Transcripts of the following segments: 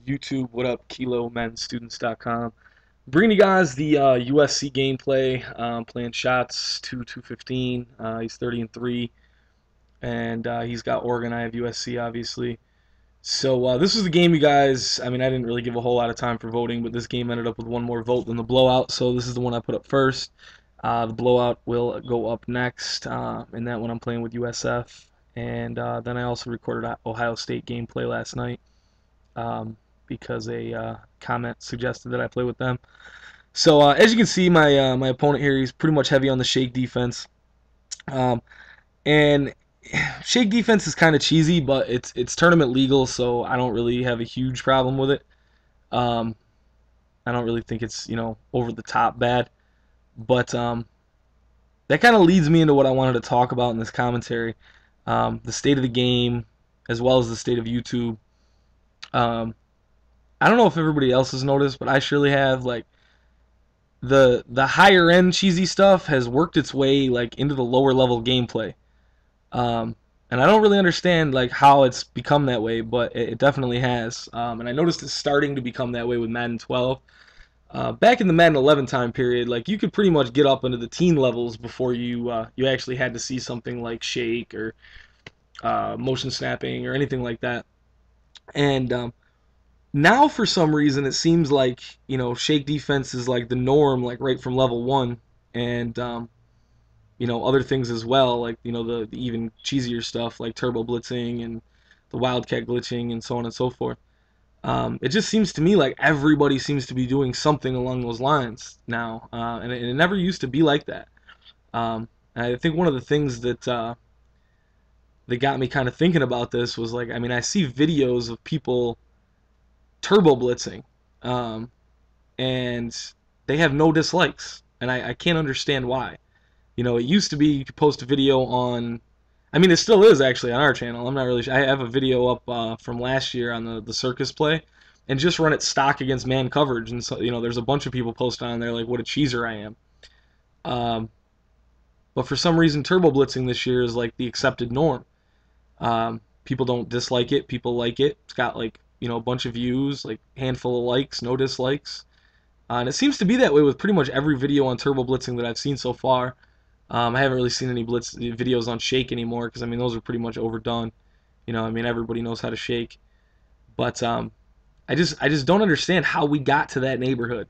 YouTube, what up? Kilo, MaddenStudents.com. Bringing you guys the USC gameplay. Playing shots 2-2-15. He's 30-3, and he's got Oregon. I have USC, obviously. So this was the game, you guys. I mean, I didn't really give a whole lot of time for voting, but this game ended up with one more vote than the blowout. So this is the one I put up first. The blowout will go up next, and that one I'm playing with USF. And then I also recorded Ohio State gameplay last night. Because a comment suggested that I play with them. So as you can see, my opponent here, he's pretty much heavy on the shake defense, and shake defense is kind of cheesy, but it's tournament legal, so I don't really have a huge problem with it. I don't really think it's over the top bad, but that kind of leads me into what I wanted to talk about in this commentary, the state of the game, as well as the state of YouTube. I don't know if everybody else has noticed, but I surely have. Like the higher end cheesy stuff has worked its way like into the lower level gameplay, and I don't really understand like how it's become that way, but it definitely has. And I noticed it's starting to become that way with Madden 12. Back in the Madden 11 time period, like you could pretty much get up into the teen levels before you actually had to see something like shake or motion snapping or anything like that, and now, for some reason, it seems like shake defense is like the norm, like right from level one, and other things as well, like the even cheesier stuff like turbo blitzing and the wildcat glitching and so on and so forth. It just seems to me like everybody seems to be doing something along those lines now, and it never used to be like that. And I think one of the things that got me kind of thinking about this was like, I mean, I see videos of people turbo blitzing, and they have no dislikes, and I can't understand why. It used to be you could post a video on, I mean, it still is actually on our channel. I'm not really sure. I have a video up from last year on the circus play, and just run it stock against man coverage, and so there's a bunch of people posting on there like what a cheeser I am. But for some reason, turbo blitzing this year is like the accepted norm. People don't dislike it. People like it. It's got like a bunch of views, like handful of likes, no dislikes, and it seems to be that way with pretty much every video on turbo blitzing that I've seen so far. I haven't really seen any blitz videos on shake anymore because I mean those are pretty much overdone. I mean everybody knows how to shake, but I just don't understand how we got to that neighborhood,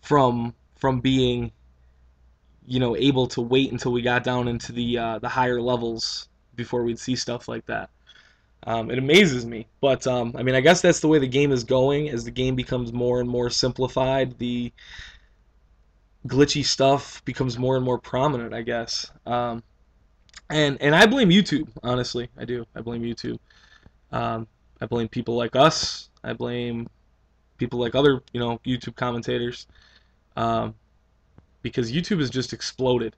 from being able to wait until we got down into the higher levels before we'd see stuff like that. It amazes me, but I mean, I guess that's the way the game is going. As the game becomes more and more simplified, the glitchy stuff becomes more and more prominent, I guess. And I blame YouTube, honestly. I do. I blame YouTube. I blame people like us. I blame people like other, YouTube commentators, because YouTube has just exploded.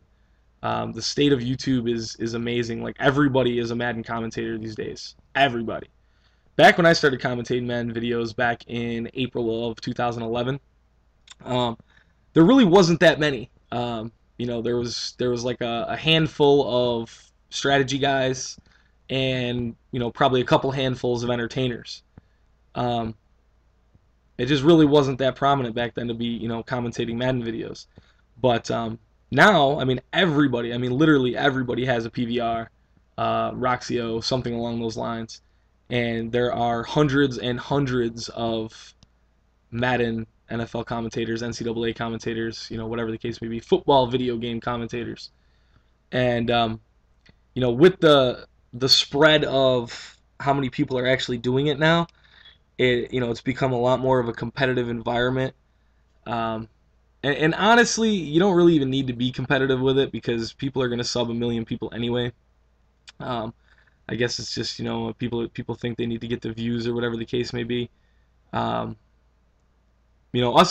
The state of YouTube is amazing. Like everybody is a Madden commentator these days. Everybody. Back when I started commentating Madden videos back in April of 2011, there really wasn't that many. There was like a handful of strategy guys, and probably a couple handfuls of entertainers. It just really wasn't that prominent back then to be commentating Madden videos. But now, I mean, everybody, I mean, literally everybody has a PVR, Roxio, something along those lines. And there are hundreds and hundreds of Madden NFL commentators, NCAA commentators, whatever the case may be, football video game commentators. And, with the spread of how many people are actually doing it now, it's become a lot more of a competitive environment. And honestly, you don't really even need to be competitive with it because people are going to sub a million people anyway. I guess it's just people think they need to get the views or whatever the case may be. Us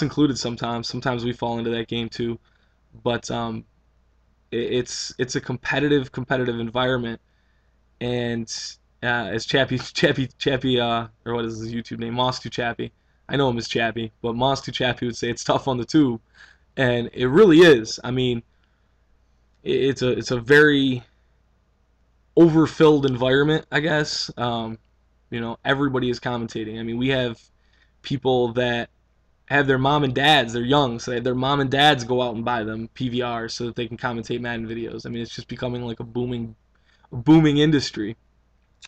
included sometimes. Sometimes we fall into that game too. But it's a competitive environment, and as Chappie, or what is his YouTube name, Moss2Chappie. I know him as Chappie, but Moss2Chappie would say it's tough on the tube. And it really is. I mean, it's a very overfilled environment, I guess. You know, everybody is commentating. I mean, we have people that have their mom and dads, they're young, so they have their mom and dads go out and buy them PVRs so that they can commentate Madden videos. I mean, it's just becoming like a booming industry.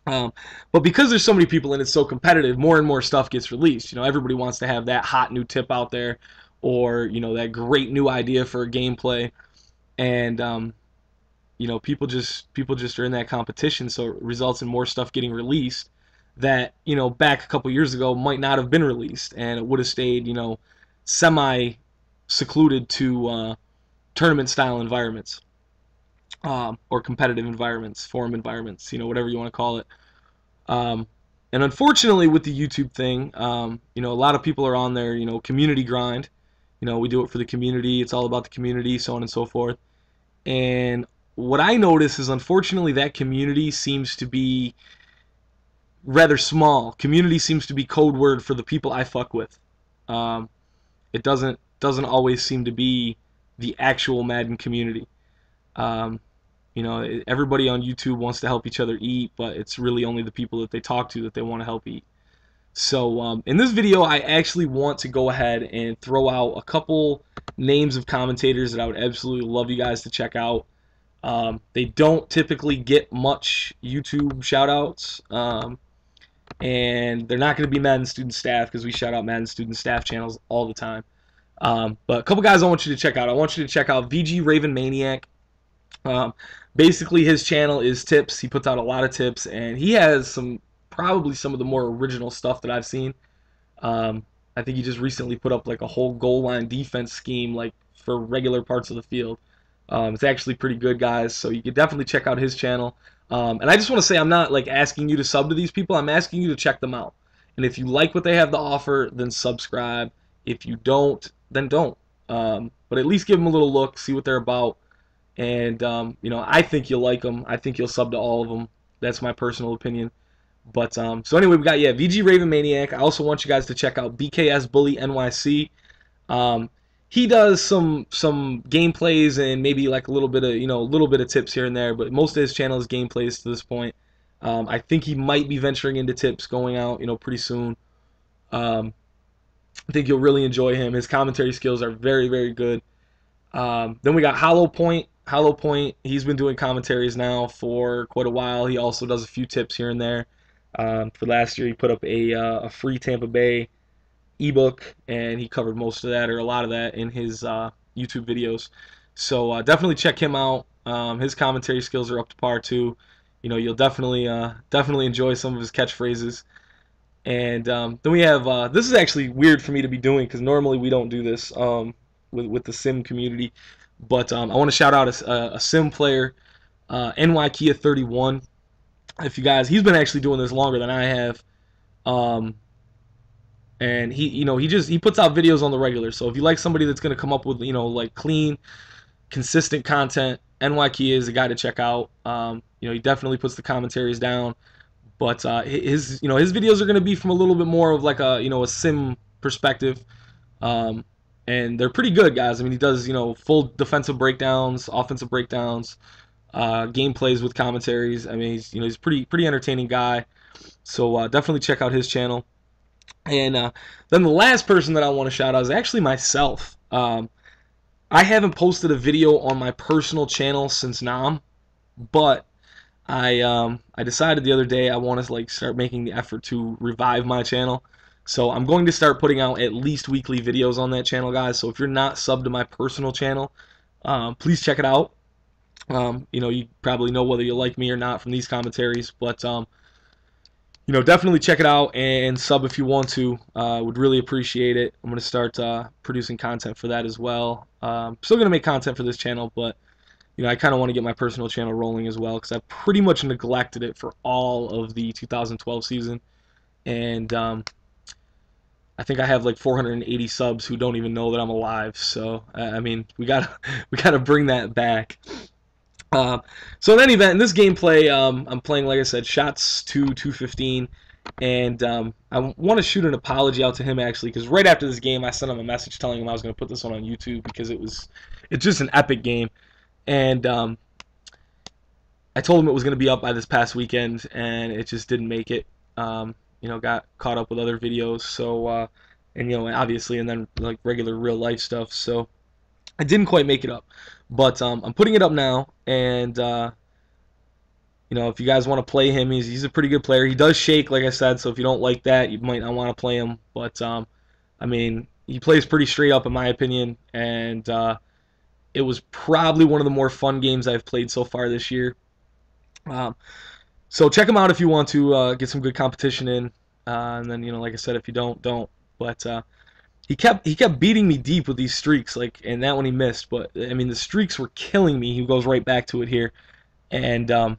Um, but because there's so many people and it's so competitive, more and more stuff gets released. You know, everybody wants to have that hot new tip out there, or you know, that great new idea for a gameplay, and you know, people just are in that competition, so it results in more stuff getting released that, you know, back a couple years ago might not have been released, and it would have stayed, you know, semi secluded to tournament style environments, or competitive environments, forum environments, you know, whatever you want to call it. Um, and unfortunately, with the YouTube thing, you know, a lot of people are on their, you know, community grind. You know, we do it for the community. It's all about the community, so on and so forth. And what I notice is, unfortunately, that community seems to be rather small. Community seems to be code word for the people I fuck with. Um, it doesn't always seem to be the actual Madden community. Um, you know, everybody on YouTube wants to help each other eat, but it's really only the people that they talk to that they want to help eat. So in this video, I actually want to go ahead and throw out a couple names of commentators that I would absolutely love you guys to check out. They don't typically get much YouTube shoutouts, and they're not going to be Madden student staff because we shout out Madden student staff channels all the time. But a couple guys I want you to check out. I want you to check out VGRavenManiac. Basically, his channel is tips. He puts out a lot of tips, and he has probably some of the more original stuff that I've seen. I think he just recently put up like a whole goal line defense scheme, like for regular parts of the field. It's actually pretty good, guys, so you could definitely check out his channel. And I just want to say, I'm not like asking you to sub to these people. I'm asking you to check them out. And if you like what they have to offer, then subscribe. If you don't, then don't. But at least give them a little look, see what they're about. And, you know, I think you'll like them. I think you'll sub to all of them. That's my personal opinion. But, so anyway, we got, yeah, VGRavenManiac. I also want you guys to check out Bksbullynyc. He does some gameplays and maybe like a little bit of tips here and there, but most of his channel is gameplays to this point. I think he might be venturing into tips going out, you know, pretty soon. I think you'll really enjoy him. His commentary skills are very, very good. Then we got Hollowpoint. Hollowpoint, he's been doing commentaries now for quite a while. He also does a few tips here and there. For last year, he put up a free Tampa Bay ebook, and he covered most of that, or a lot of that, in his YouTube videos. So definitely check him out. His commentary skills are up to par too. You know, you'll definitely enjoy some of his catchphrases. And then we have this is actually weird for me to be doing because normally we don't do this with the sim community. But I want to shout out a sim player, NYKia31. If you guys, he's been actually doing this longer than I have. And he puts out videos on the regular. So if you like somebody that's going to come up with, you know, like clean, consistent content, NYK is a guy to check out. You know, he definitely puts the commentaries down, but his videos are going to be from a little bit more of like a sim perspective. And they're pretty good, guys. I mean, he does, you know, full defensive breakdowns, offensive breakdowns, gameplays with commentaries. I mean, he's a pretty entertaining guy. So definitely check out his channel. And then the last person that I want to shout out is actually myself. I haven't posted a video on my personal channel since NAM, but I decided the other day I want to like start making the effort to revive my channel. So I'm going to start putting out at least weekly videos on that channel, guys. So if you're not subbed to my personal channel, please check it out. You know, you probably know whether you like me or not from these commentaries, but you know, definitely check it out and sub if you want to. Would really appreciate it. I'm going to start producing content for that as well. Still going to make content for this channel, but you know, I kind of want to get my personal channel rolling as well because I pretty much neglected it for all of the 2012 season. And I think I have like 480 subs who don't even know that I'm alive. So I mean, we gotta bring that back. So in any event, in this gameplay, I'm playing, like I said, Shots 215, and I want to shoot an apology out to him actually, because right after this game, I sent him a message telling him I was going to put this one on YouTube because it's just an epic game, and I told him it was going to be up by this past weekend, and it just didn't make it. Got caught up with other videos. So, and obviously, and then like regular real life stuff. So I didn't quite make it up, but I'm putting it up now, and if you guys want to play him, he's a pretty good player. He does shake, like I said, so if you don't like that, you might not want to play him. But I mean, he plays pretty straight up in my opinion, and it was probably one of the more fun games I've played so far this year. So check him out if you want to get some good competition in, and then like I said, if you don't. But he kept beating me deep with these streaks, and that one he missed. But I mean, the streaks were killing me. He goes right back to it here, and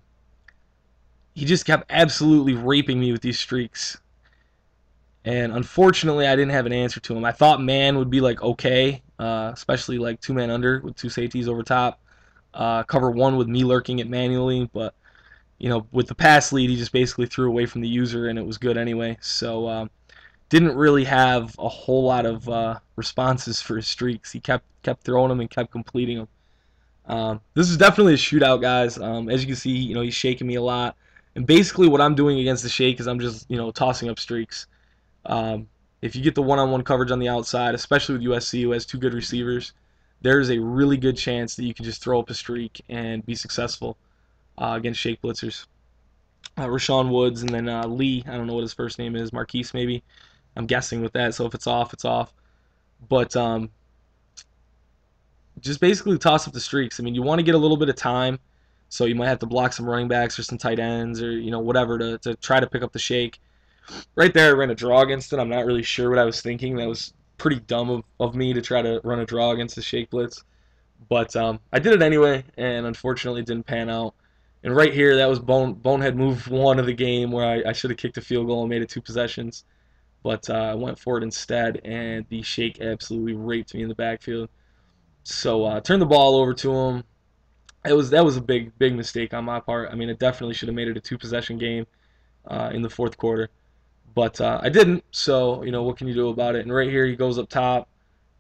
he just kept absolutely raping me with these streaks. And unfortunately, I didn't have an answer to him. I thought man would be like okay, especially like 2-man under with 2 safeties over top. Cover 1 with me lurking it manually, but with the pass lead, he just basically threw away from the user, and it was good anyway. So didn't really have a whole lot of responses for his streaks. He kept throwing them and kept completing them. This is definitely a shootout, guys. As you can see, he's shaking me a lot. And basically what I'm doing against the shake is I'm just, tossing up streaks. If you get the one-on-one coverage on the outside, especially with USC, who has 2 good receivers, there's a really good chance that you can just throw up a streak and be successful against shake blitzers. Rashawn Woods, and then Lee, I don't know what his first name is, Marquise maybe. I'm guessing with that, so if it's off, it's off. But just basically toss up the streaks. I mean, you want to get a little bit of time, so you might have to block some running backs or some tight ends or whatever to try to pick up the shake. Right there, I ran a draw against it. I'm not really sure what I was thinking. That was pretty dumb of me to try to run a draw against the shake blitz. But I did it anyway, and unfortunately it didn't pan out. And right here, that was bonehead move 1 of the game where I should have kicked a field goal and made it 2 possessions. But I went for it instead, and the shake absolutely raped me in the backfield. So turned the ball over to him. That was a big mistake on my part. I mean, it definitely should have made it a 2-possession game in the 4th quarter. But I didn't, so what can you do about it? And right here, he goes up top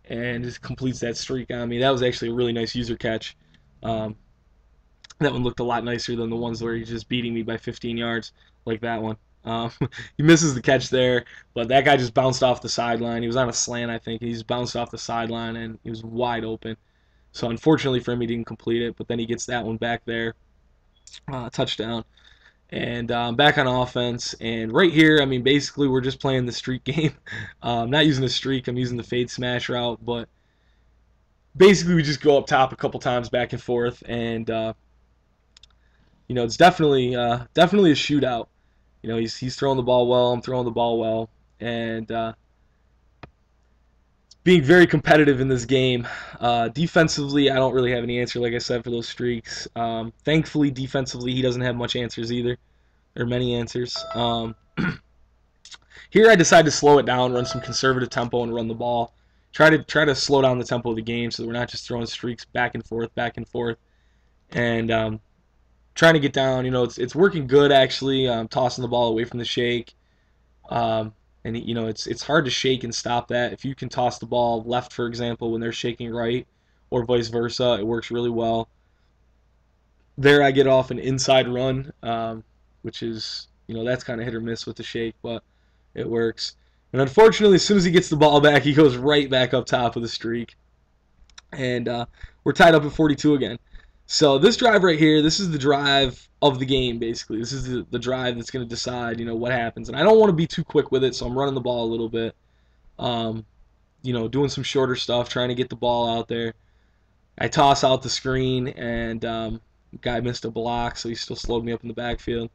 and just completes that streak on me. That was actually a really nice user catch. That one looked a lot nicer than the ones where he's just beating me by 15 yards like that one. He misses the catch there, but that guy just bounced off the sideline. He was on a slant, I think. He just bounced off the sideline, and he was wide open. So unfortunately for him, he didn't complete it, but then he gets that one back there. Touchdown. And back on offense, and right here, I mean, basically we're just playing the streak game. I'm not using the streak, I'm using the fade smash route, but basically we just go up top a couple times back and forth, and it's definitely a shootout. He's throwing the ball well, I'm throwing the ball well, and being very competitive in this game. Defensively, I don't really have any answer, like I said, for those streaks. Thankfully, defensively, he doesn't have much answers either, or many answers. Here, I decided to slow it down, run some conservative tempo, and run the ball. Try to slow down the tempo of the game so that we're not just throwing streaks back and forth, and trying to get down. It's working good actually. Tossing the ball away from the shake. And it's hard to shake and stop that. If you can toss the ball left, for example, when they're shaking right, or vice versa, it works really well. There I get off an inside run, which is, that's kind of hit or miss with the shake, but it works. And unfortunately, as soon as he gets the ball back, he goes right back up top with a streak. And we're tied up at 42 again. So this drive right here, this is the drive of the game, basically. This is the drive that's going to decide, what happens. And I don't want to be too quick with it, so I'm running the ball a little bit. Doing some shorter stuff, trying to get the ball out there. I toss out the screen, and the guy missed a block, so he still slowed me up in the backfield.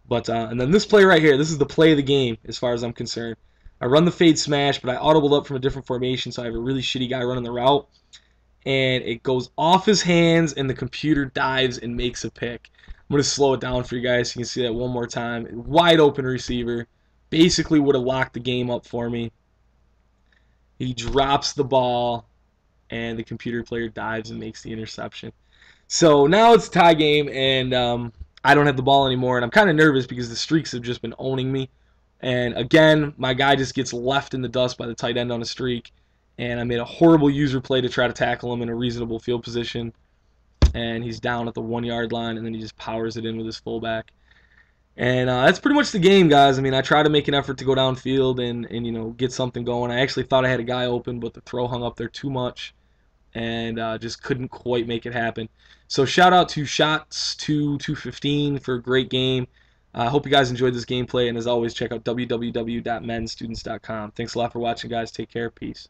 But and then this play right here, this is the play of the game as far as I'm concerned. I run the fade smash, but I audibled up from a different formation, so I have a really shitty guy running the route. And it goes off his hands, and the computer dives and makes a pick. I'm going to slow it down for you guys so you can see that one more time. Wide open receiver. Basically would have locked the game up for me. He drops the ball, and the computer player dives and makes the interception. So now it's a tie game, and I don't have the ball anymore, and I'm kind of nervous because the streaks have just been owning me. And again, my guy just gets left in the dust by the tight end on a streak. And I made a horrible user play to try to tackle him in a reasonable field position. And he's down at the 1-yard line, and then he just powers it in with his fullback. And that's pretty much the game, guys. I mean, I try to make an effort to go downfield and get something going. I actually thought I had a guy open, but the throw hung up there too much, and just couldn't quite make it happen. So shout out to Shots2215 for a great game. I hope you guys enjoyed this gameplay, and as always, check out www.maddenstudents.com. Thanks a lot for watching, guys. Take care. Peace.